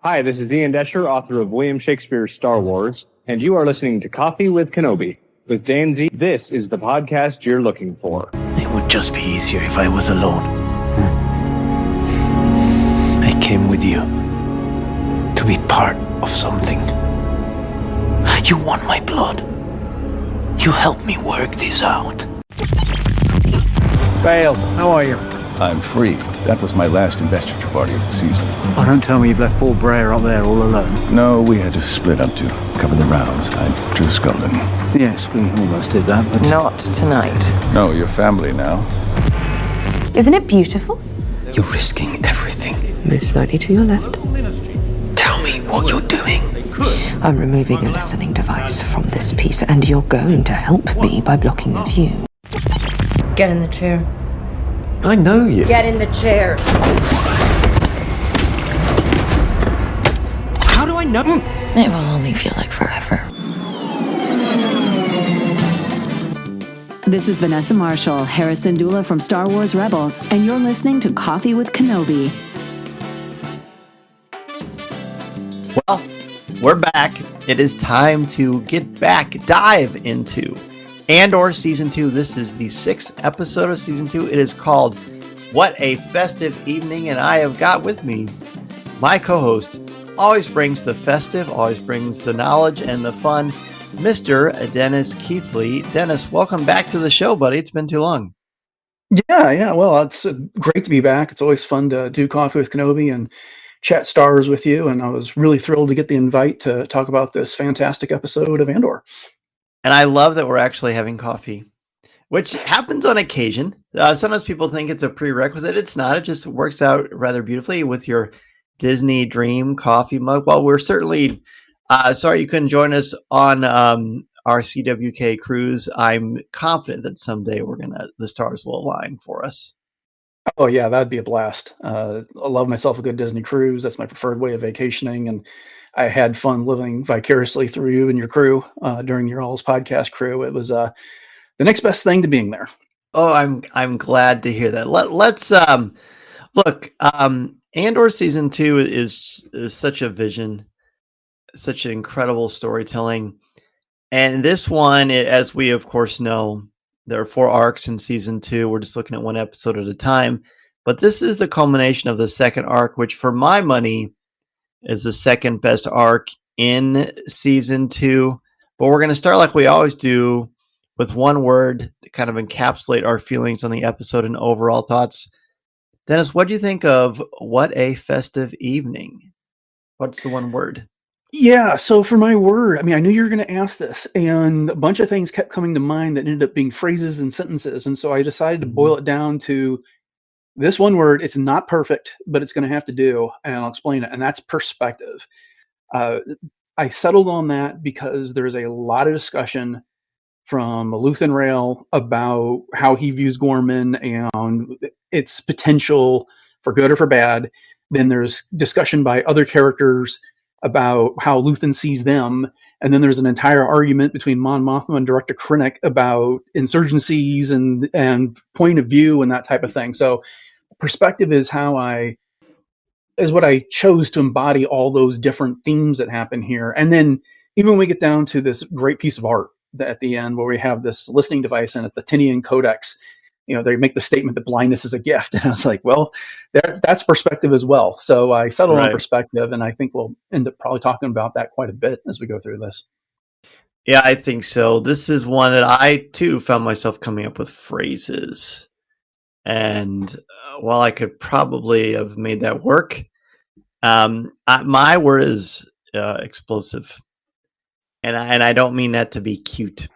Hi, this is Ian Desher, author of William Shakespeare's Star Wars, and you are listening to Coffee with Kenobi. With Dan Z, this is the podcast you're looking for. It would just be easier if I was alone. I came with you to be part of something. You want my blood. You helped me work this out. Bale, how are you? I'm free. That was my last investiture party of the season. Oh, don't tell me you've left poor Brer up there all alone. No, we had to split up to cover the rounds. I drew Scullen. Yes, we almost did that, but... Not tonight. No, your family now. Isn't it beautiful? You're risking everything. Move slightly to your left. Tell me what you're doing. I'm removing a listening device from this piece, and you're going to help me by blocking the view. Get in the chair. I know you. Get in the chair. How do I know? It will only feel like forever. This is Vanessa Marshall, Harrison Dula from Star Wars Rebels, and you're listening to Coffee with Kenobi. Well, we're back. It is time to dive into Andor Season 2. This is the 6th episode of Season 2. It is called What a Festive Evening, and I have got with me my co-host, always brings the festive, always brings the knowledge and the fun, Mr. Dennis Keithley. Dennis, welcome back to the show, buddy. It's been too long. Yeah. Well, it's great to be back. It's always fun to do Coffee with Kenobi and chat stars with you, and I was really thrilled to get the invite to talk about this fantastic episode of Andor. And I love that we're actually having coffee, which happens on occasion. Sometimes people think it's a prerequisite. It's not. It just works out rather beautifully with your Disney Dream coffee mug. Well, we're certainly sorry you couldn't join us on our CWK cruise. I'm confident that someday the stars will align for us. Oh, yeah, that'd be a blast. I love myself a good Disney cruise. That's my preferred way of vacationing, and I had fun living vicariously through you and your crew during your all's podcast crew. It was the next best thing to being there. Oh, I'm glad to hear that. Let's look. Andor Season 2 is such a vision, such an incredible storytelling, and this one, as we of course know, there are 4 arcs in Season 2. We're just looking at one episode at a time, but this is the culmination of the second arc, which for my money is the second best arc in Season 2. But we're going to start like we always do with one word to kind of encapsulate our feelings on the episode and overall thoughts. Dennis, what do you think of What a Festive Evening? What's the one word? Yeah, so for my word, I mean, I knew you were going to ask this, and a bunch of things kept coming to mind that ended up being phrases and sentences, and so I decided to boil it down to this one word. It's not perfect, but it's going to have to do, and I'll explain it, and that's perspective. I settled on that because there's a lot of discussion from Luthen Rail about how he views Gorman and its potential for good or for bad. Then there's discussion by other characters about how Luthen sees them. And then there's an entire argument between Mon Mothma and Director Krennic about insurgencies and point of view and that type of thing. So perspective is what I chose to embody all those different themes that happen here. And then even when we get down to this great piece of art at the end where we have this listening device and it's the Tinian Codex, they make the statement that blindness is a gift. And I was like, well, that's perspective as well. So I settled on perspective, and I think we'll end up probably talking about that quite a bit as we go through this. Yeah, I think so. This is one that I, too, found myself coming up with phrases. And while I could probably have made that work, my word is explosive. And I don't mean that to be cute.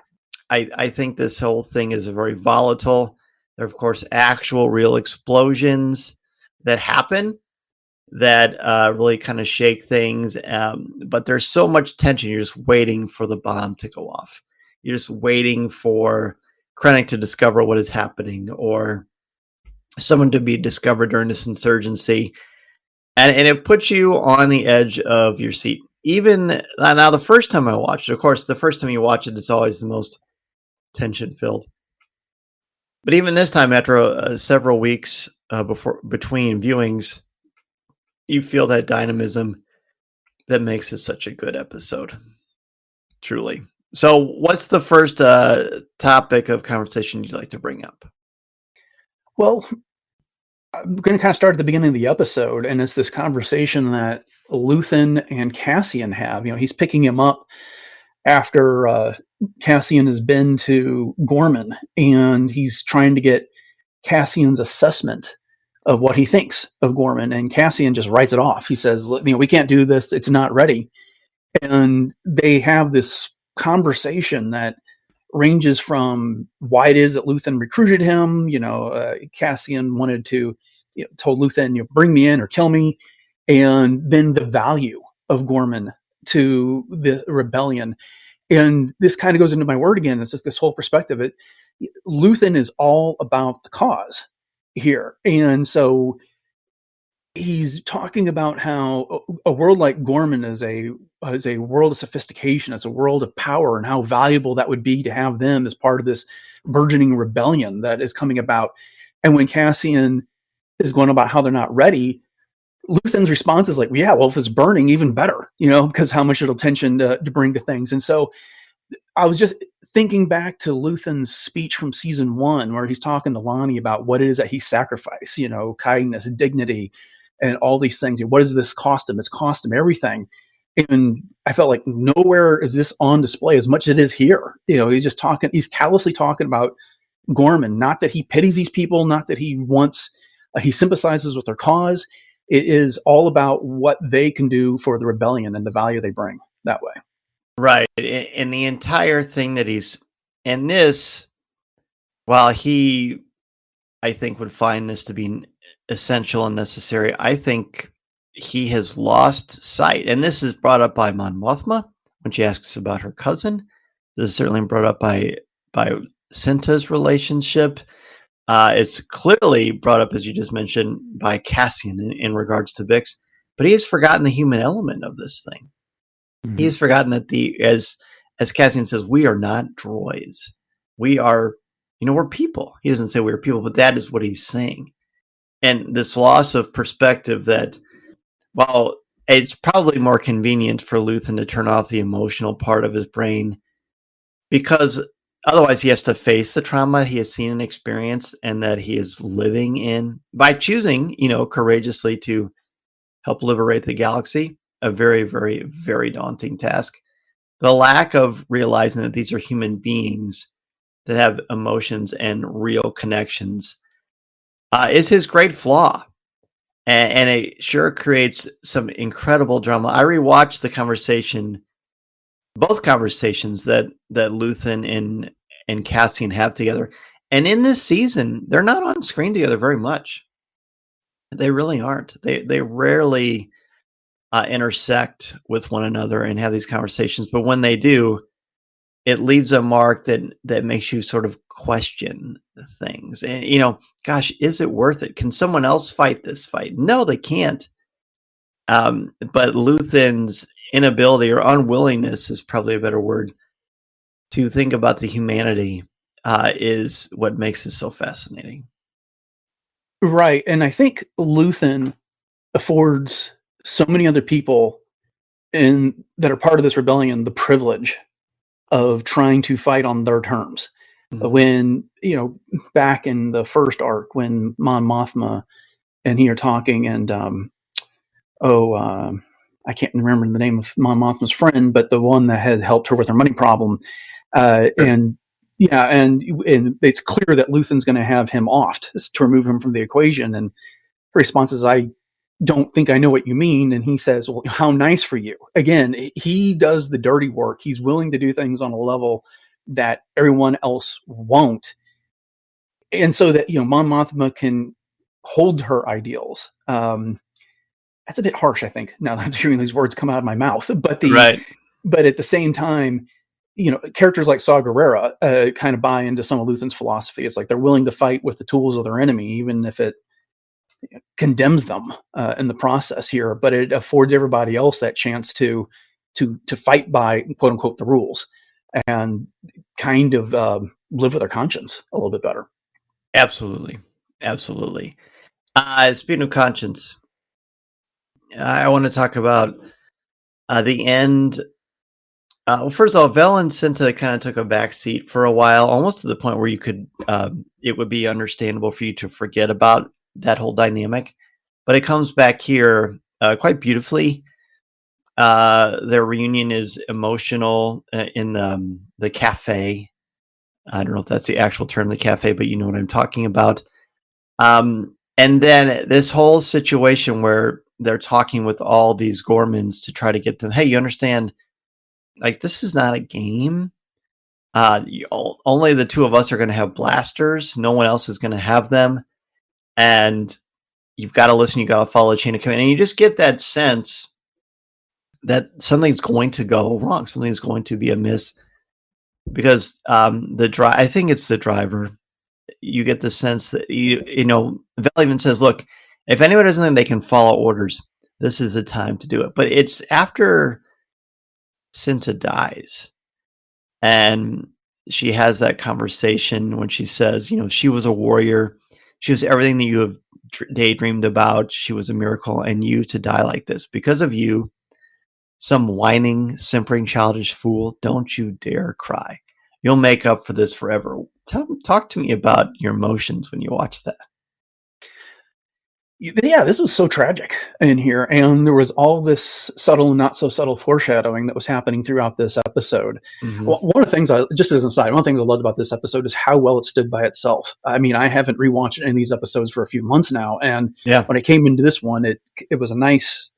I think this whole thing is very volatile. There are, of course, actual real explosions that happen that really kind of shake things. But there's so much tension. You're just waiting for the bomb to go off. You're just waiting for Krennic to discover what is happening, or someone to be discovered during this insurgency. And it puts you on the edge of your seat. Even now, the first time I watched it, of course, the first time you watch it, it's always the most tension-filled. But even this time, after several weeks between viewings, you feel that dynamism that makes it such a good episode. Truly. So what's the first topic of conversation you'd like to bring up? Well, I'm going to kind of start at the beginning of the episode, and it's this conversation that Luthen and Cassian have. He's picking him up after Cassian has been to Gorman, and he's trying to get Cassian's assessment of what he thinks of Gorman, and Cassian just writes it off. He says, we can't do this. It's not ready. And they have this conversation that ranges from why it is that Luthen recruited him. Cassian wanted to, told Luthen, bring me in or kill me. And then the value of Gorman to the rebellion. And this kind of goes into my word again. It's just this whole perspective. Luthen is all about the cause here. And so he's talking about how a world like Gorman is a world of sophistication. It's a world of power, and how valuable that would be to have them as part of this burgeoning rebellion that is coming about. And when Cassian is going about how they're not ready, Luthen's response is like, well, yeah, well, if it's burning, even better, because how much it'll tension to bring to things. And so I was just thinking back to Luthen's speech from season 1, where he's talking to Lonnie about what it is that he sacrificed, kindness, dignity, and all these things. What does this cost him? It's cost him everything. And I felt like nowhere is this on display as much as it is here. He's callously talking about Gorman, not that he pities these people, not that he wants, he sympathizes with their cause. It is all about what they can do for the rebellion and the value they bring that way. Right. And the entire thing that he's in this, while he, I think, would find this to be essential and necessary, I think he has lost sight. And this is brought up by Mon Mothma when she asks about her cousin. This is certainly brought up by Cinta's relationship. It's clearly brought up, as you just mentioned, by Cassian in regards to Bix. But he has forgotten the human element of this thing. Mm-hmm. He's forgotten that as Cassian says, we are not droids. We are, we're people. He doesn't say we're people, but that is what he's saying. And this loss of perspective that, well, it's probably more convenient for Luthen to turn off the emotional part of his brain, because otherwise he has to face the trauma he has seen and experienced and that he is living in by choosing, courageously to help liberate the galaxy. A very, very, very daunting task. The lack of realizing that these are human beings that have emotions and real connections is his great flaw. And it sure creates some incredible drama. I rewatched the conversation, both conversations that Luthen and Cassian have together. And in this season, they're not on screen together very much. They really aren't. They rarely intersect with one another and have these conversations. But when they do, it leaves a mark that makes you sort of question things. And, gosh, is it worth it? Can someone else fight this fight? No, they can't. But Luthen's inability or unwillingness is probably a better word to think about the humanity is what makes this so fascinating. Right. And I think Luthen affords so many other people that are part of this rebellion the privilege of trying to fight on their terms. Mm-hmm. When, back in the first arc, when Mon Mothma and he are talking, and I can't remember the name of Mon Mothma's friend, but the one that had helped her with her money problem. Sure. And it's clear that Luthen's going to have him offed to remove him from the equation. And her response is, I don't think I know what you mean. And he says, well, how nice for you. Again, he does the dirty work. He's willing to do things on a level that everyone else won't. And so that, Mon Mothma can hold her ideals. That's a bit harsh, I think, now that I'm hearing these words come out of my mouth. But but at the same time, characters like Saw Gerrera kind of buy into some of Luthen's philosophy. It's like they're willing to fight with the tools of their enemy, even if it condemns them in the process here. But it affords everybody else that chance to fight by, quote unquote, the rules, and kind of live with their conscience a little bit better. Absolutely. Speaking of conscience, I want to talk about The end. Well, first of all, Vel and Cinta kind of took a back seat for a while, almost to the point where you could, it would be understandable for you to forget about that whole dynamic. But it comes back here quite beautifully. Their reunion is emotional in the cafe. I don't know if that's the actual term, the cafe, but you know what I'm talking about. And then this whole situation where they're talking with all these Gormans to try to get them, hey, you understand, like, this is not a game. Only the two of us are going to have blasters. No one else is going to have them. And you've got to listen. You got to follow the chain of command. And you just get that sense that something's going to go wrong. Something's going to be amiss. Because I think it's the driver. You get the sense that, you know, Val even says, look, if anyone doesn't think they can follow orders, this is the time to do it. But it's after Cinta dies. And she has that conversation when she says, you know, she was a warrior. She was everything that you have daydreamed about. She was a miracle. And you to die like this because of you, some whining, simpering, childish fool, don't you dare cry. You'll make up for this forever. Talk to me about your emotions when you watch that. Yeah, this was so tragic in here, and there was all this subtle and not so subtle foreshadowing that was happening throughout this episode. Mm-hmm. Well, one of the things, just as an aside, one of the things I loved about this episode is how well it stood by itself. I mean, I haven't rewatched any of these episodes for a few months now, and when I came into this one, it was a nice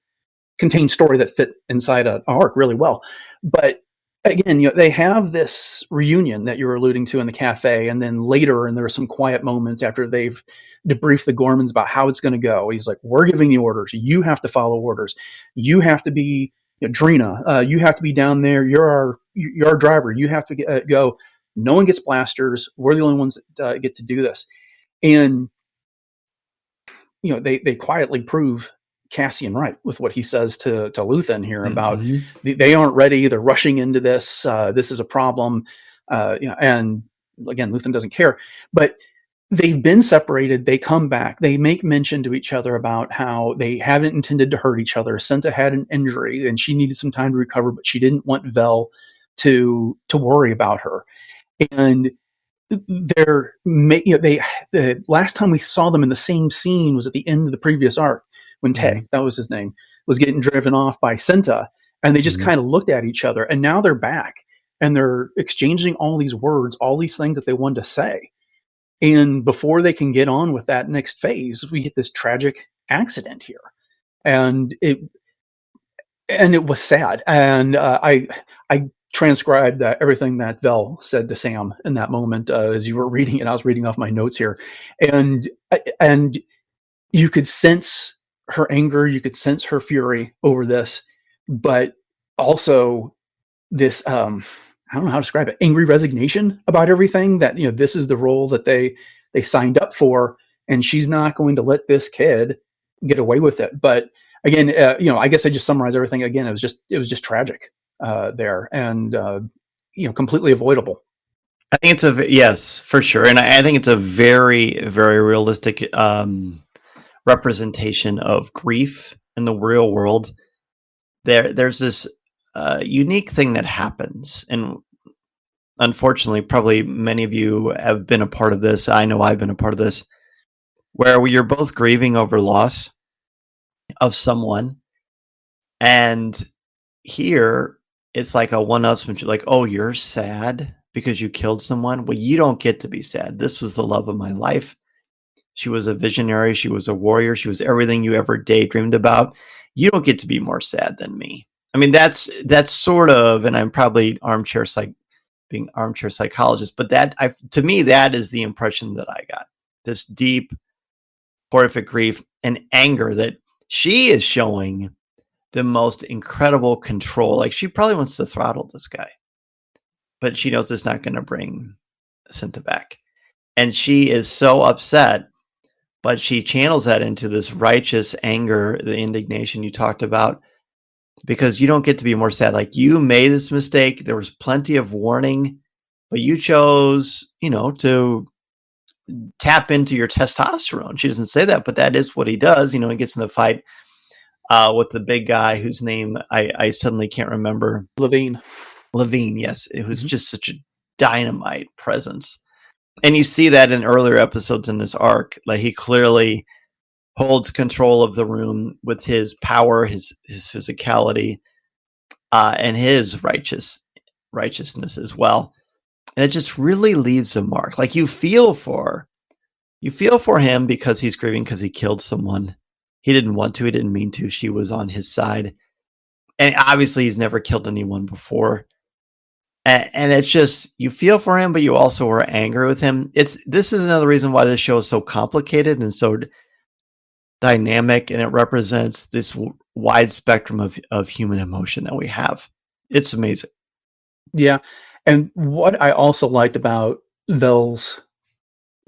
contained story that fit inside an arc really well. But again, you know, they have this reunion that you were alluding to in the cafe, and then later, and there are some quiet moments after they've debriefed the Gormans about how it's going to go. He's like, "We're giving the orders. You have to follow orders. You have to be, you know, Drina. You have to be down there. You're our driver. You have to go. No one gets blasters. We're the only ones that get to do this." And you know, they quietly prove Cassian right with what he says to Luthen here about they aren't ready. They're rushing into this. This is a problem. You know, and again, Luthen doesn't care, but they've been separated. They come back. They make mention to each other about how they haven't intended to hurt each other. Cinta had an injury and she needed some time to recover, but she didn't want Vel to worry about her. And the last time we saw them in the same scene was at the end of the previous arc when Tay, that was his name, was getting driven off by Cinta, and they just kind of looked at each other, and now they're back and they're exchanging all these words, all these things that they wanted to say. And before they can get on with that next phase, we get this tragic accident here. And it was sad. And I transcribed everything that Vel said to Sam in that moment as you were reading it. I was reading off my notes here. And you could sense her anger, you could sense her fury over this, but also this I don't know how to describe it, angry resignation about everything, that, you know, this is the role that they signed up for, and she's not going to let this kid get away with it. But again, you know, I guess I just summarized everything again. It was just tragic there, and you know, completely avoidable. I think it's yes, for sure. And I think it's a very, very realistic representation of grief in the real world. There's this unique thing that happens, and unfortunately, probably many of you have been a part of this. I know I've been a part of this, where you're both grieving over loss of someone, and here it's like a one-upsmanship, like, oh, you're sad because you killed someone? Well, you don't get to be sad. This was the love of my life. She was a visionary. She was a warrior. She was everything you ever daydreamed about. You don't get to be more sad than me. I mean, that's sort of, and I'm probably being armchair psychologist, but to me, that is the impression that I got. This deep, horrific grief and anger that she is showing the most incredible control. Like, she probably wants to throttle this guy, but she knows it's not going to bring Cinta back. And she is so upset, but she channels that into this righteous anger, the indignation you talked about, because you don't get to be more sad. Like, you made this mistake. There was plenty of warning, but you chose, you know, to tap into your testosterone. She doesn't say that, but that is what he does. You know, he gets in the fight with the big guy whose name I suddenly can't remember. Levine, yes, it was just such a dynamite presence, and you see that in earlier episodes in this arc. Like, he clearly holds control of the room with his power, his physicality, and his righteousness as well. And it just really leaves a mark. Like, you feel for him because he's grieving because he killed someone. He didn't want to. He didn't mean to. She was on his side. And obviously he's never killed anyone before. And it's just, you feel for him, but you also are angry with him. This is another reason why this show is so complicated and so dynamic, and it represents this wide spectrum of human emotion that we have. It's amazing. Yeah. And what I also liked about Vel's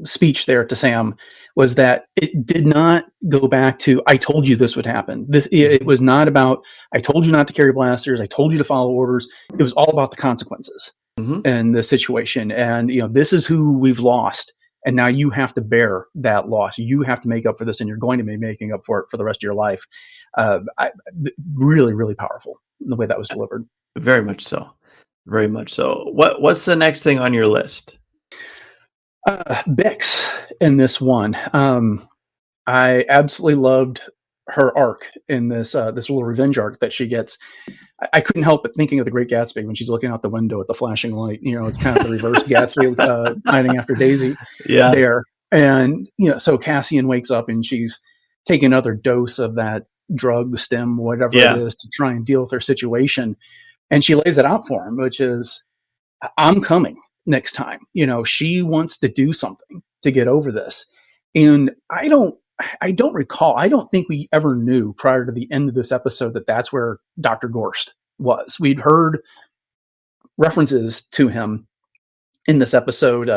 speech there to Sam was that it did not go back to, I told you this would happen. It was not about, I told you not to carry blasters, I told you to follow orders. It was all about the consequences in the situation. And, this is who we've lost. And now you have to bear that loss. You have to make up for this, and you're going to be making up for it for the rest of your life. Really, really powerful the way that was delivered. Very much so. Very much so. What's the next thing on your list? Bix in this one. I absolutely loved her arc in this little revenge arc that she gets. I couldn't help but thinking of The Great Gatsby when she's looking out the window at the flashing light. It's kind of the reverse Gatsby hiding after Daisy there. And, so Cassian wakes up and she's taking another dose of that drug, the stem, whatever it is, to try and deal with her situation. And she lays it out for him, which is, I'm coming next time. She wants to do something to get over this. And I don't recall. I don't think we ever knew prior to the end of this episode that that's where Dr. Gorst was. We'd heard references to him in this episode.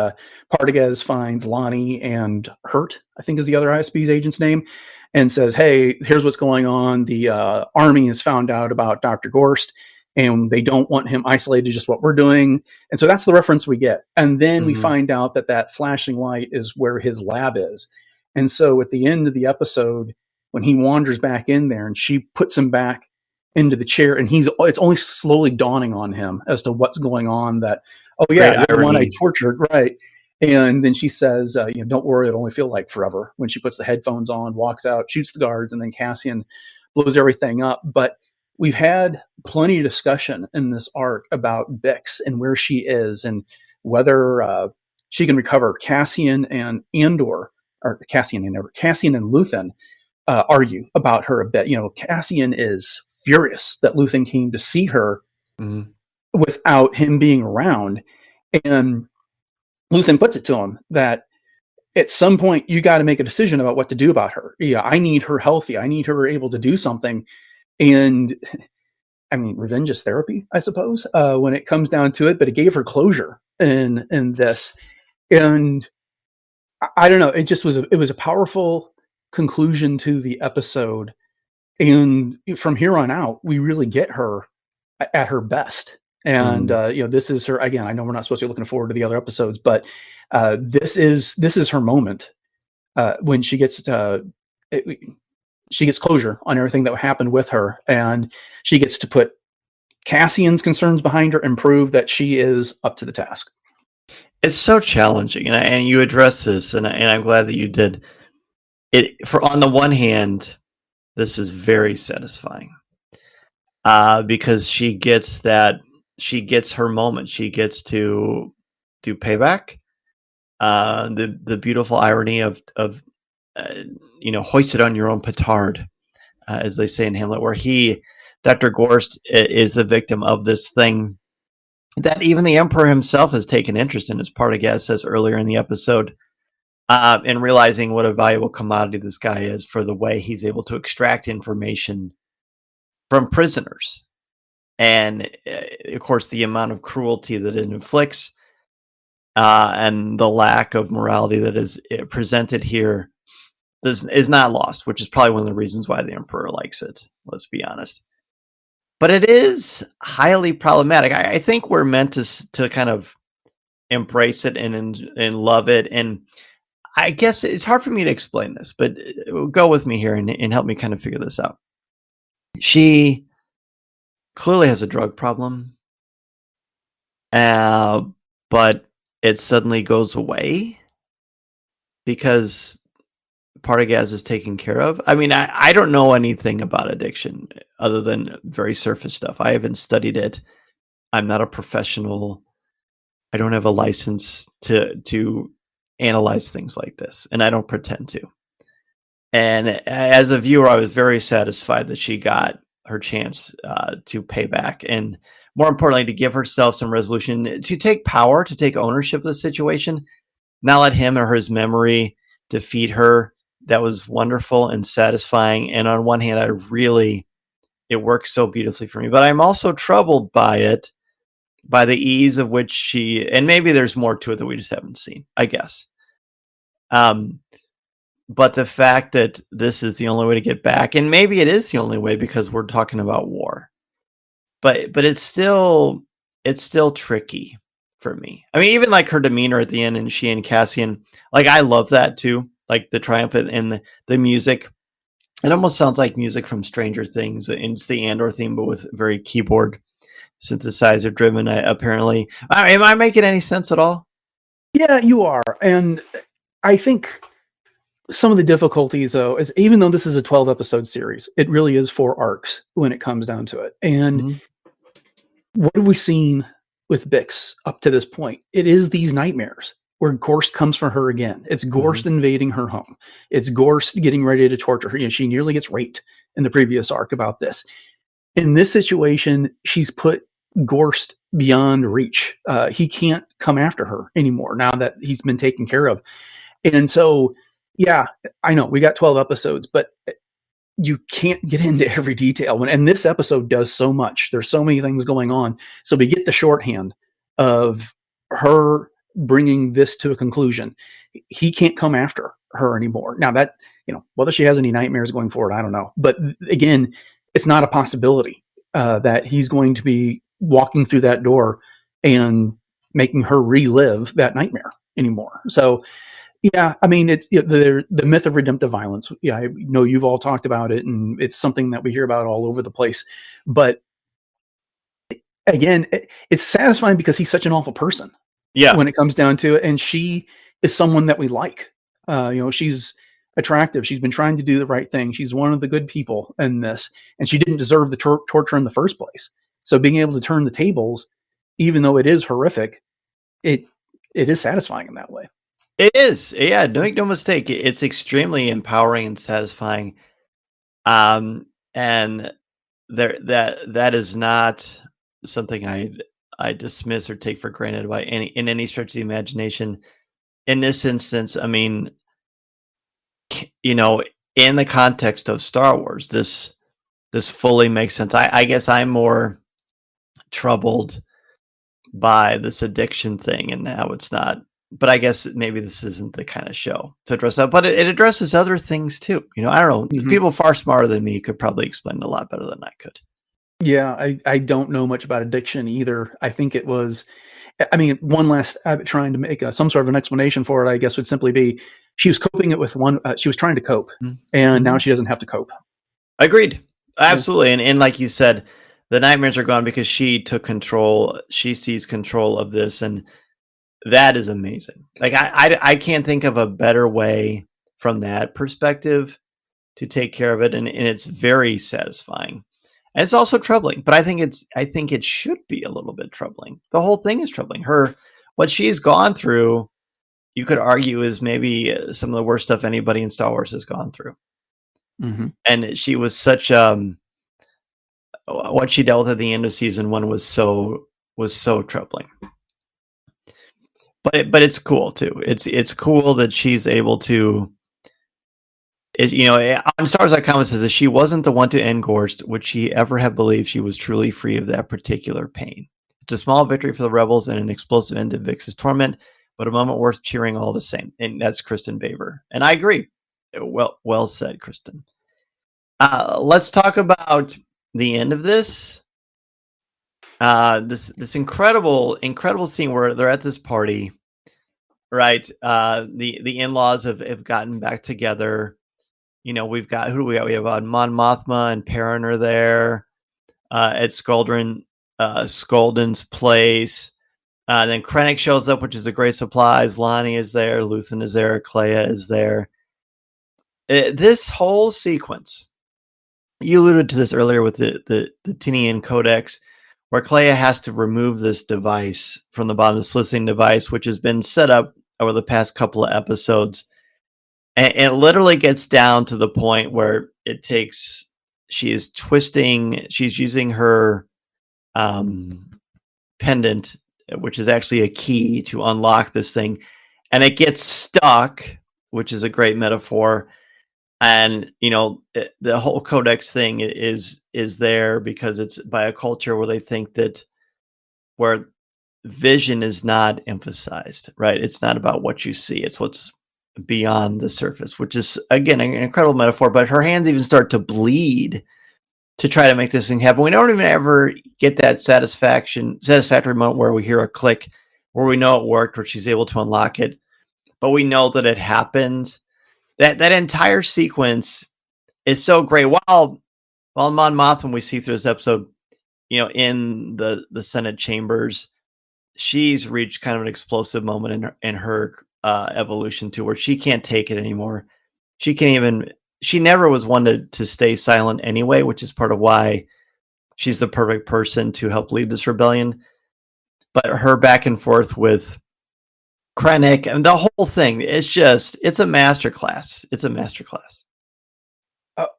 Partagaz finds Lonnie and Hurt, I think is the other ISB's agent's name, and says, hey, here's what's going on. The army has found out about Dr. Gorst, and they don't want him isolated, just what we're doing. And so that's the reference we get. And then we find out that flashing light is where his lab is. And so at the end of the episode, when he wanders back in there and she puts him back into the chair, and it's only slowly dawning on him as to what's going on, that, oh yeah, you're the one I tortured. Right. And then she says, don't worry, it'll only feel like forever, when she puts the headphones on, walks out, shoots the guards, and then Cassian blows everything up. But we've had plenty of discussion in this arc about Bix and where she is and whether she can recover. Cassian and Andor, or Cassian and Luthen argue about her a bit. Cassian is furious that Luthen came to see her without him being around. And Luthen puts it to him that at some point you got to make a decision about what to do about her. Yeah, I need her healthy. I need her able to do something. And I mean, revenge is therapy, I suppose, when it comes down to it, but it gave her closure in this. And I don't know, it just was a powerful conclusion to the episode. And from here on out, we really get her at her best. And, this is her, again, I know we're not supposed to be looking forward to the other episodes, but this is her moment when she gets closure on everything that happened with her, and she gets to put Cassian's concerns behind her and prove that she is up to the task. It's so challenging, and you address this, and I'm glad that you did. On the one hand, this is very satisfying because she gets her moment. She gets to do payback. The beautiful irony of hoist it on your own petard, as they say in Hamlet, where Dr. Gorst, is the victim of this thing that even the Emperor himself has taken interest in, as Partagaz says earlier in the episode, and realizing what a valuable commodity this guy is for the way he's able to extract information from prisoners. And, of course, the amount of cruelty that it inflicts and the lack of morality that is presented here is not lost, which is probably one of the reasons why the Emperor likes it, let's be honest. But it is highly problematic. I think we're meant to kind of embrace it and love it. And I guess it's hard for me to explain this, but go with me here and help me kind of figure this out. She clearly has a drug problem, but it suddenly goes away because Partagaz is taken care of. I mean, I don't know anything about addiction other than very surface stuff. I haven't studied it. I'm not a professional. I don't have a license to analyze things like this, and I don't pretend to. And as a viewer, I was very satisfied that she got her chance to pay back, and more importantly, to give herself some resolution, to take power, to take ownership of the situation, not let him or his memory defeat her. That was wonderful and satisfying. And on one hand, it works so beautifully for me, but I'm also troubled by it, by the ease of which she, and maybe there's more to it that we just haven't seen, I guess. But the fact that this is the only way to get back, and maybe it is the only way because we're talking about war, but it's still tricky for me. I mean, even like her demeanor at the end, and she and Cassian, like, I love that too. Like the triumphant and the music. It almost sounds like music from Stranger Things. It's the Andor theme, but with very keyboard synthesizer driven, apparently. Am I making any sense at all? Yeah, you are. And I think some of the difficulties, though, is even though this is a 12 episode series, it really is 4 arcs when it comes down to it. And what have we seen with Bix up to this point? It is these nightmares where Gorst comes for her again. It's Gorst invading her home. It's Gorst getting ready to torture her. She nearly gets raped in the previous arc about this. In this situation, she's put Gorst beyond reach. He can't come after her anymore now that he's been taken care of. And so, yeah, I know we got 12 episodes, but you can't get into every detail. And this episode does so much. There's so many things going on. So we get the shorthand of her bringing this to a conclusion. He can't come after her anymore. Now that, whether she has any nightmares going forward, I don't know. But again, it's not a possibility that he's going to be walking through that door and making her relive that nightmare anymore. So, yeah, I mean, it's the myth of redemptive violence. Yeah, I know you've all talked about it, and it's something that we hear about all over the place. But again, it's satisfying because he's such an awful person. Yeah, when it comes down to it, and she is someone that we like. She's attractive. She's been trying to do the right thing. She's one of the good people in this, and she didn't deserve the torture in the first place. So being able to turn the tables, even though it is horrific, it is satisfying in that way. It is. Yeah, don't make no mistake. It's extremely empowering and satisfying. And that is not something I dismiss or take for granted by in any stretch of the imagination. In this instance, I mean, in the context of Star Wars, this fully makes sense. I guess I'm more troubled by this addiction thing and how it's not. But I guess maybe this isn't the kind of show to address that. But it addresses other things too. I don't know. People far smarter than me could probably explain it a lot better than I could. Yeah, I don't know much about addiction either. I think it was, one last trying to make some sort of an explanation for it, I guess, would simply be she was coping it with she was trying to cope, and now she doesn't have to cope. Agreed. Absolutely. And like you said, the nightmares are gone because she took control. She sees control of this, and that is amazing. Like I can't think of a better way from that perspective to take care of it, and it's very satisfying. And it's also troubling, but I think it should be a little bit troubling. The whole thing is troubling. What she's gone through, you could argue, is maybe some of the worst stuff anybody in Star Wars has gone through. And she was such what she dealt with at the end of season 1 was so troubling. But it's cool too. It's cool that she's able to. On Star Wars.com it says that she wasn't the one to end Gorst, would she ever have believed she was truly free of that particular pain. It's a small victory for the rebels and an explosive end to Vix's torment, but a moment worth cheering all the same. And that's Kristen Baver. And I agree. Well said, Kristen. Let's talk about the end of this. This incredible scene where they're at this party, right? The in-laws have gotten back together. we've got, who do we got? We have Mon Mothma and Perrin are there at Skolden's place. Then Krennic shows up, which is a great supplies. Lonnie is there. Luthen is there. Clea is there. This whole sequence, you alluded to this earlier with the Tinian Codex, where Clea has to remove this device from the bottom, this listening device, which has been set up over the past couple of episodes. And it literally gets down to the point where she is twisting, she's using her pendant, which is actually a key to unlock this thing. And it gets stuck, which is a great metaphor. And, the whole Codex thing is there because it's by a culture where they think that where vision is not emphasized, right? It's not about what you see. It's what's beyond the surface, which is, again, an incredible metaphor. But her hands even start to bleed to try to make this thing happen. We don't even ever get that satisfactory moment where we hear a click, where we know it worked, where she's able to unlock it. But we know that it happened. That entire sequence is so great. While Mon Mothma, we see through this episode, in the Senate chambers, she's reached kind of an explosive moment in her evolution too, where she can't take it anymore. She never was one to stay silent anyway, which is part of why she's the perfect person to help lead this rebellion. But her back and forth with Krennic and the whole thing, it's a masterclass. It's a masterclass.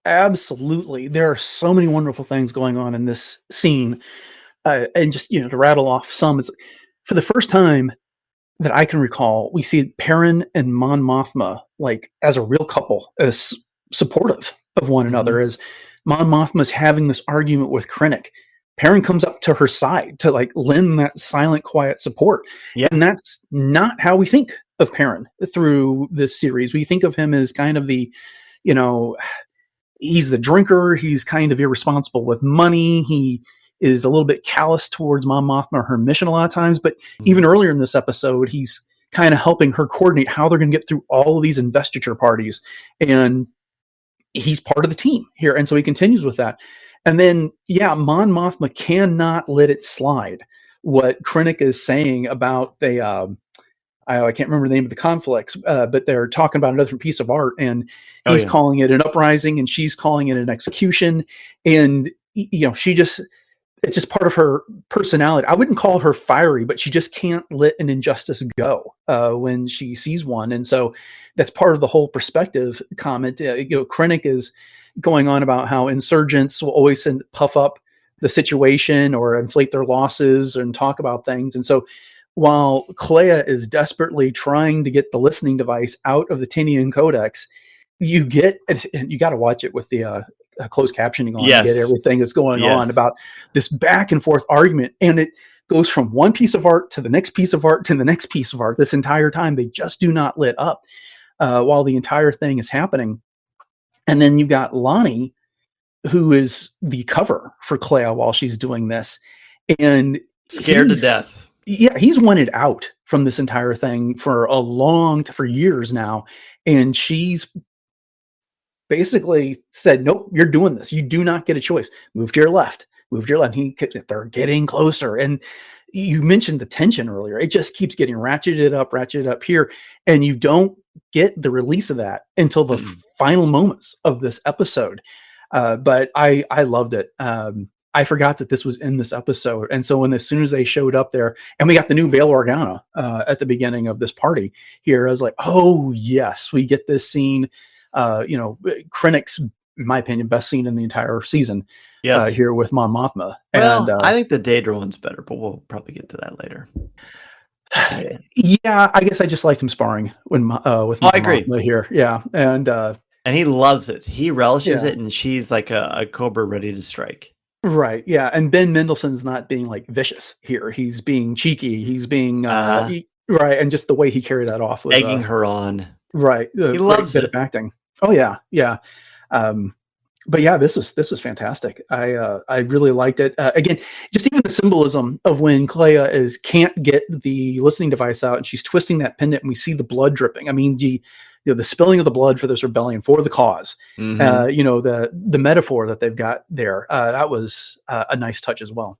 Absolutely. There are so many wonderful things going on in this scene. And just, to rattle off some, it's for the first time that I can recall, we see Perrin and Mon Mothma as a real couple, as supportive of one another, as Mon Mothma's having this argument with Krennic. Perrin comes up to her side to lend that silent, quiet support. Yeah. And that's not how we think of Perrin through this series. We think of him as kind of the, he's the drinker. He's kind of irresponsible with money. He is a little bit callous towards Mon Mothma, her mission a lot of times. But even earlier in this episode, he's kind of helping her coordinate how they're going to get through all of these investiture parties. And he's part of the team here. And so he continues with that. And then, Mon Mothma cannot let it slide. What Krennic is saying about I can't remember the name of the conflicts, but they're talking about another piece of art, and he's calling it an uprising, and she's calling it an execution. And it's just part of her personality. I wouldn't call her fiery, but she just can't let an injustice go when she sees one. And so that's part of the whole perspective comment. Krennic is going on about how insurgents will always puff up the situation or inflate their losses and talk about things. And so while Clea is desperately trying to get the listening device out of the Tinian Codex, you got to watch it with the closed captioning on to get everything that's going on about this back and forth argument. And it goes from one piece of art to the next piece of art to the next piece of art. This entire time, they just do not let up while the entire thing is happening. And then you've got Lonnie, who is the cover for Clea while she's doing this. And scared to death. Yeah, he's wanted out from this entire thing for years now. And she's basically said, nope, you're doing this. You do not get a choice. Move to your left. They're getting closer. And you mentioned the tension earlier. It just keeps getting ratcheted up here. And you don't get the release of that until the final moments of this episode. But I loved it. I forgot that this was in this episode. And so as soon as they showed up there, and we got the new Bail Organa at the beginning of this party here, I was like, oh yes, we get this scene. Krennic's, in my opinion, best scene in the entire season. Yes. Here with Mon Mothma. Well, I think the Daedra one's better, but we'll probably get to that later. Yeah, I guess I just liked him sparring with Mon Mothma here. Yeah, and he loves it. He relishes it, and she's like a cobra ready to strike. Right. Yeah, and Ben Mendelsohn's not being vicious here. He's being cheeky. He's being right, and just the way he carried that off was egging her on. Right. He loves it. Of acting. Oh yeah, yeah. But yeah, this was fantastic. I really liked it. Again, just even the symbolism of when Clea can't get the listening device out and she's twisting that pendant and we see the blood dripping. I mean, the spilling of the blood for this rebellion, for the cause. Mm-hmm. The metaphor that they've got there, that was a nice touch as well.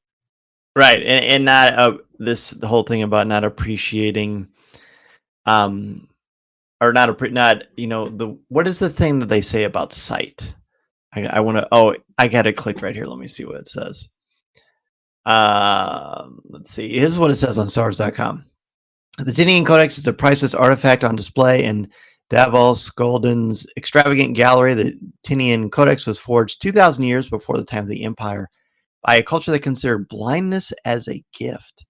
Right, and not the whole thing about not appreciating, or not what is the thing that they say about sight? I want to. Oh, I got it clicked right here. Let me see what it says. Let's see. Here's what it says on Stars.com. The Tinian Codex is a priceless artifact on display in Davos Golden's extravagant gallery. The Tinian Codex was forged 2,000 years before the time of the Empire by a culture that considered blindness as a gift.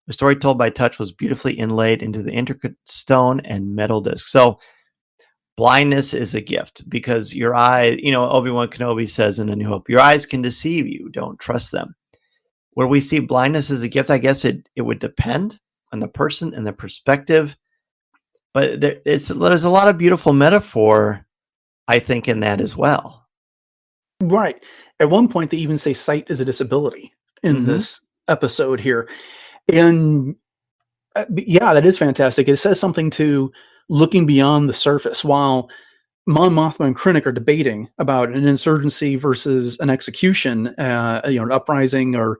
The story told by touch was beautifully inlaid into the intricate stone and metal disc. So blindness is a gift because your eye, Obi-Wan Kenobi says in A New Hope, your eyes can deceive you. Don't trust them. Where we see blindness as a gift, I guess it would depend on the person and the perspective. But there's a lot of beautiful metaphor, I think, in that as well. Right. At one point, they even say sight is a disability in this episode here. And yeah, that is fantastic. It says something to looking beyond the surface. While Mon Mothma and Krennic are debating about an insurgency versus an execution, an uprising, or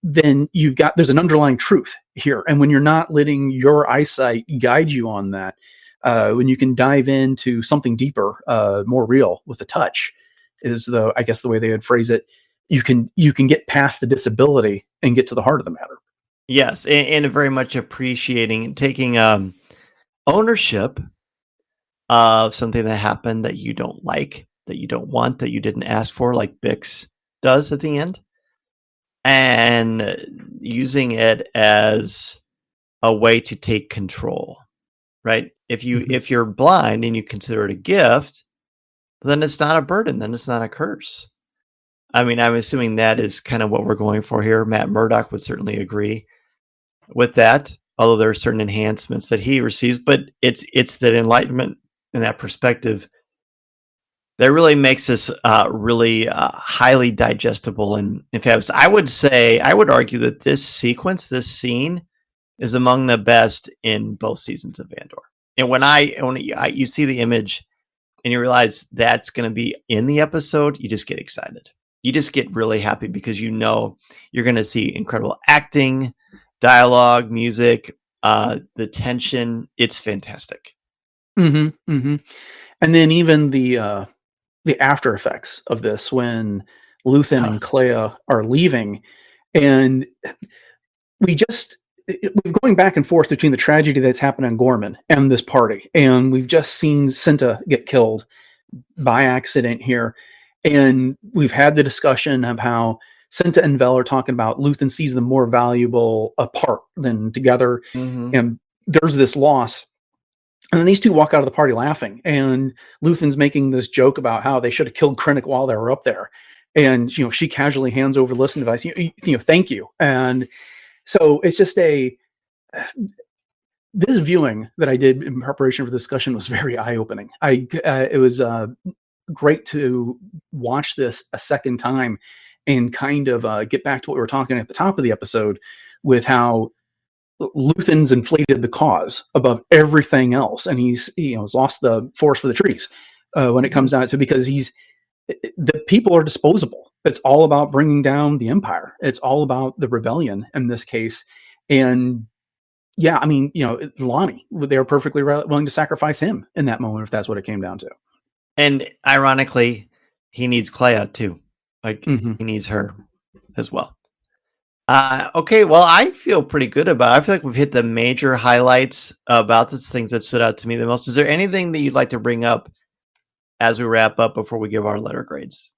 then there's an underlying truth here. And when you're not letting your eyesight guide you on that, when you can dive into something deeper, more real with the touch, is I guess the way they would phrase it. You can get past the disability and get to the heart of the matter. Yes, and very much appreciating taking ownership of something that happened that you don't like, that you don't want, that you didn't ask for, like Bix does at the end, and using it as a way to take control. Right? If you're blind and you consider it a gift, then it's not a burden. Then it's not a curse. I mean, I'm assuming that is kind of what we're going for here. Matt Murdock would certainly agree with that, although there are certain enhancements that he receives. But it's that enlightenment and that perspective that really makes this really highly digestible and fabulous. I would argue that this scene, is among the best in both seasons of Andor. And when you see the image and you realize that's going to be in the episode, you just get excited. You just get really happy because you're going to see incredible acting, dialogue, music, the tension. It's fantastic. Mm-hmm, mm-hmm. And then even the after effects of this, when Luthen and Clea are leaving, and we're going back and forth between the tragedy that's happened on Gorman and this party, and we've just seen Cinta get killed by accident here. And we've had the discussion of how Cinta and Vel are talking about Luthen sees them more valuable apart than together. Mm-hmm. And there's this loss. And then these two walk out of the party laughing. And Luthen's making this joke about how they should have killed Krennic while they were up there. And, she casually hands over the listening device, thank you. And so it's just this viewing that I did in preparation for the discussion was very eye-opening. It was great to watch this a second time and kind of get back to what we were talking at the top of the episode with how Luthen's inflated the cause above everything else, and he's lost the forest for the trees when it comes down to, because the people are disposable. It's all about bringing down the Empire. It's all about the rebellion in this case. And yeah, I mean, Lonnie, they were perfectly willing to sacrifice him in that moment if that's what it came down to. And ironically, he needs Clea too. He needs her as well. Okay, well, I feel pretty good about it. I feel like we've hit the major highlights about the things that stood out to me the most. Is there anything that you'd like to bring up as we wrap up before we give our letter grades?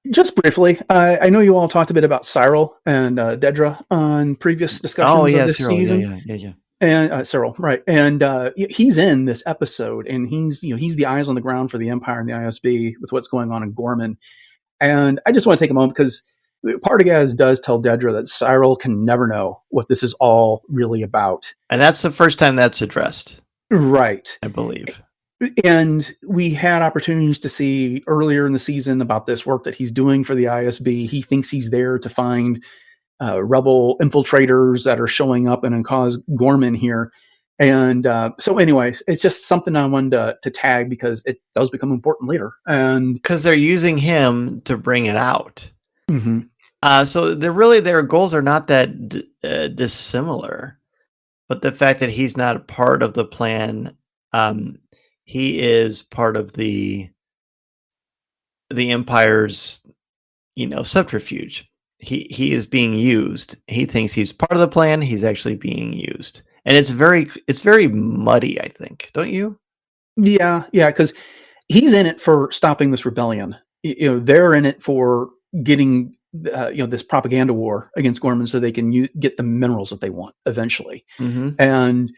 Just briefly, I know you all talked a bit about Cyril and Dedra on previous discussions of this Cyril, season. Yeah. And Cyril, right? And he's in this episode, and he's the eyes on the ground for the Empire and the ISB with what's going on in Gorman. And I just want to take a moment because Partagaz does tell Dedra that Cyril can never know what this is all really about, and that's the first time that's addressed, right? I believe. And we had opportunities to see earlier in the season about this work that he's doing for the ISB. He thinks he's there to find rebel infiltrators that are showing up and cause Gorman here. And so anyways, it's just something I wanted to tag because it does become important later. And because they're using him to bring it out. Mhm. So their goals are not that dissimilar, but the fact that he's not a part of the plan, he is part of the Empire's, subterfuge. He is being used. He thinks he's part of the plan. He's actually being used, and it's very muddy. I think, don't you? Yeah, because he's in it for stopping this rebellion. They're in it for getting this propaganda war against Gorman so they can get the minerals that they want eventually. Mm-hmm. And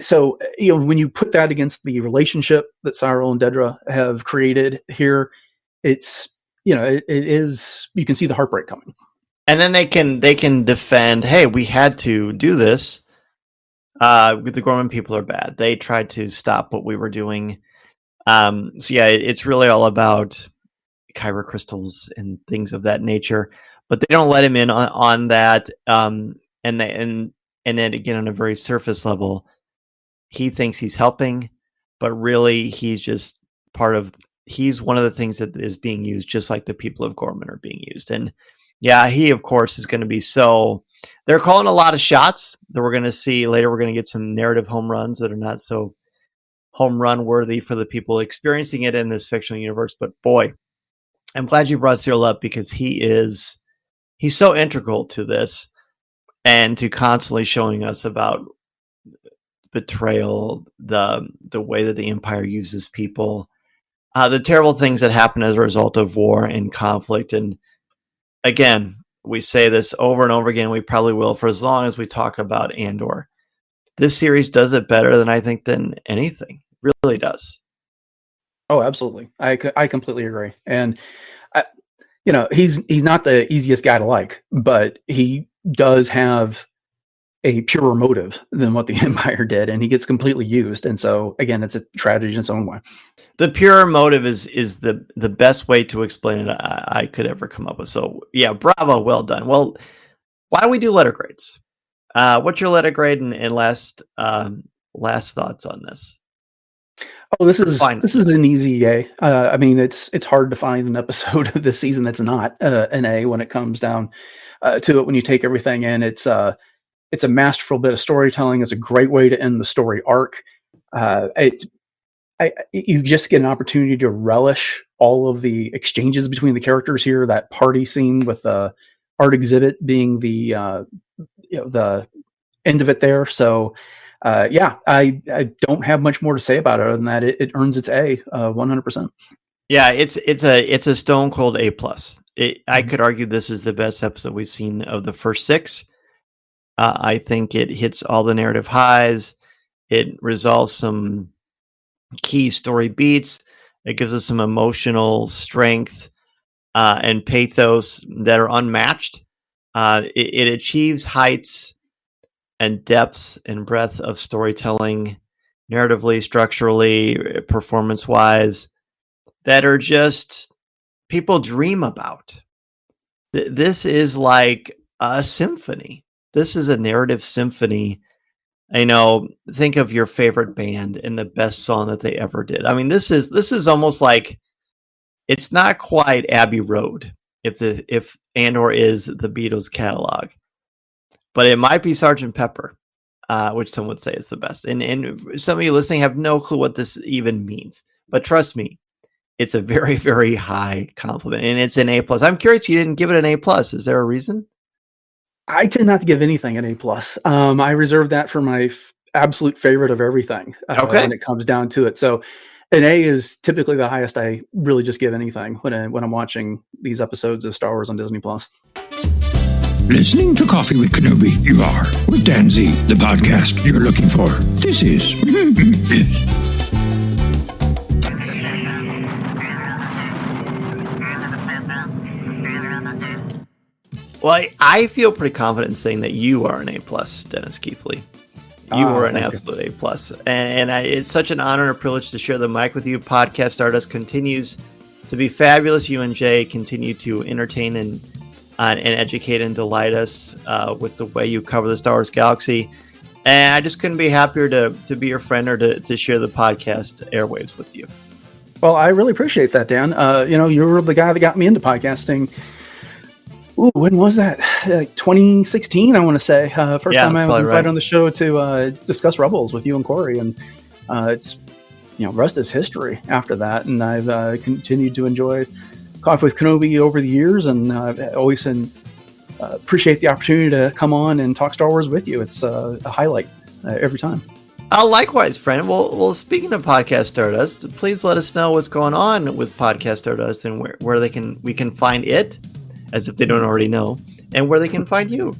so when you put that against the relationship that Cyril and Dedra have created here, it's it is, you can see the heartbreak coming. And then they can defend, hey, we had to do this. The Gorman people are bad. They tried to stop what we were doing. So yeah, it's really all about kyber crystals and things of that nature. But they don't let him in on that. And then again, on a very surface level, he thinks he's helping, but really he's just he's one of the things that is being used, just like the people of Gorman are being used. And yeah, he of course is going to be they're calling a lot of shots that we're going to see later. We're going to get some narrative home runs that are not so home run worthy for the people experiencing it in this fictional universe. But boy, I'm glad you brought Cyril up, because he's so integral to this and to constantly showing us about betrayal, the way that the Empire uses people, the terrible things that happen as a result of war and conflict. And again, we say this over and over again. We probably will for as long as we talk about Andor. This series does it better than anything. It really does. Oh, absolutely. I completely agree. And he's not the easiest guy to like, but he does have a purer motive than what the Empire did, and he gets completely used. And so again, it's a tragedy in its own way. The pure motive is the best way to explain it I could ever come up with. So yeah, bravo, well done. Well, why don't we do letter grades? What's your letter grade and last thoughts on this? Oh, this is an easy A. I mean, it's hard to find an episode of this season that's not an A when it comes down to it. When you take everything in, it's a masterful bit of storytelling. It's a great way to end the story arc. You just get an opportunity to relish all of the exchanges between the characters here. That party scene with the art exhibit being the end of it there. So I don't have much more to say about it other than that it earns its A 100%. Yeah, it's a stone cold A+. I could argue this is the best episode we've seen of the first 6. I think it hits all the narrative highs. It resolves some key story beats. It gives us some emotional strength and pathos that are unmatched. It achieves heights and depths and breadth of storytelling, narratively, structurally, performance-wise, that are just people dream about. This is like a symphony. This is a narrative symphony. Think of your favorite band and the best song that they ever did. I mean, this is almost like, it's not quite Abbey Road if Andor is the Beatles catalog, but it might be Sgt. Pepper, which some would say is the best. And some of you listening have no clue what this even means, but trust me, it's a very, very high compliment, and it's an A+. I'm curious, you didn't give it an A+. Is there a reason? I tend not to give anything an A+. I reserve that for my absolute favorite of everything when it comes down to it. So an A is typically the highest I really just give anything when I'm watching these episodes of Star Wars on Disney+. Listening to Coffee with Kenobi, you are, with Dan Z, the podcast you're looking for. This is... Well, I feel pretty confident in saying that you are an A+, Dennis Keithley. You are an absolute A+. And it's such an honor and a privilege to share the mic with you. Podcast Stardust continues to be fabulous. You and Jay continue to entertain and educate and delight us with the way you cover the Star Wars galaxy. And I just couldn't be happier to be your friend or to share the podcast airwaves with you. Well, I really appreciate that, Dan. You were the guy that got me into podcasting. Ooh, when was that? 2016, I want to say. First time I was invited on the show to discuss Rebels with you and Corey, and it's rest is history after that. And I've continued to enjoy Coffee with Kenobi over the years, and I've always appreciate the opportunity to come on and talk Star Wars with you. It's a highlight every time. Likewise, friend. Well, speaking of Podcast Stardust, please let us know what's going on with Podcast Stardust and where we can find it, as if they don't already know, and where they can find you.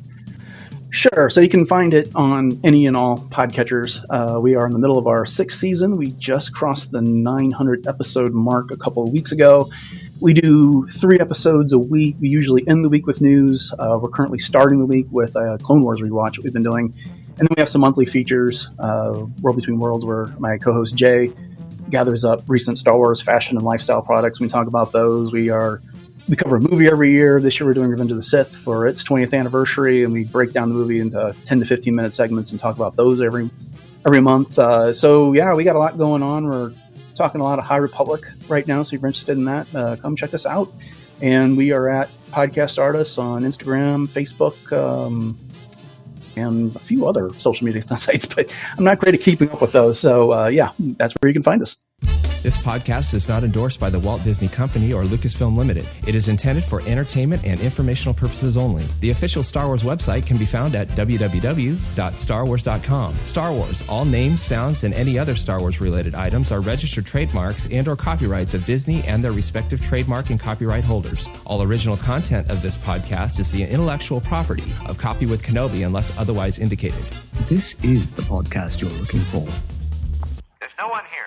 Sure. So you can find it on any and all podcatchers. We are in the middle of our 6th season. We just crossed the 900 episode mark a couple of weeks ago. We do 3 episodes a week. We usually end the week with news. We're currently starting the week with a Clone Wars rewatch that we've been doing. And then we have some monthly features, World Between Worlds, where my co-host Jay gathers up recent Star Wars fashion and lifestyle products. We talk about those. We cover a movie every year. This year we're doing Revenge of the Sith for its 20th anniversary, and we break down the movie into 10 to 15 minute segments and talk about those every month. So yeah, we got a lot going on. We're talking a lot of High Republic right now, so if you're interested in that, come check us out. And we are at Podcast Stardust on Instagram, Facebook, and a few other social media sites, but I'm not great at keeping up with those. So yeah, that's where you can find us. This podcast is not endorsed by the Walt Disney Company or Lucasfilm Limited. It is intended for entertainment and informational purposes only. The official Star Wars website can be found at www.starwars.com. Star Wars, all names, sounds, and any other Star Wars related items are registered trademarks and or copyrights of Disney and their respective trademark and copyright holders. All original content of this podcast is the intellectual property of Coffee with Kenobi unless otherwise indicated. This is the podcast you're looking for. There's no one here.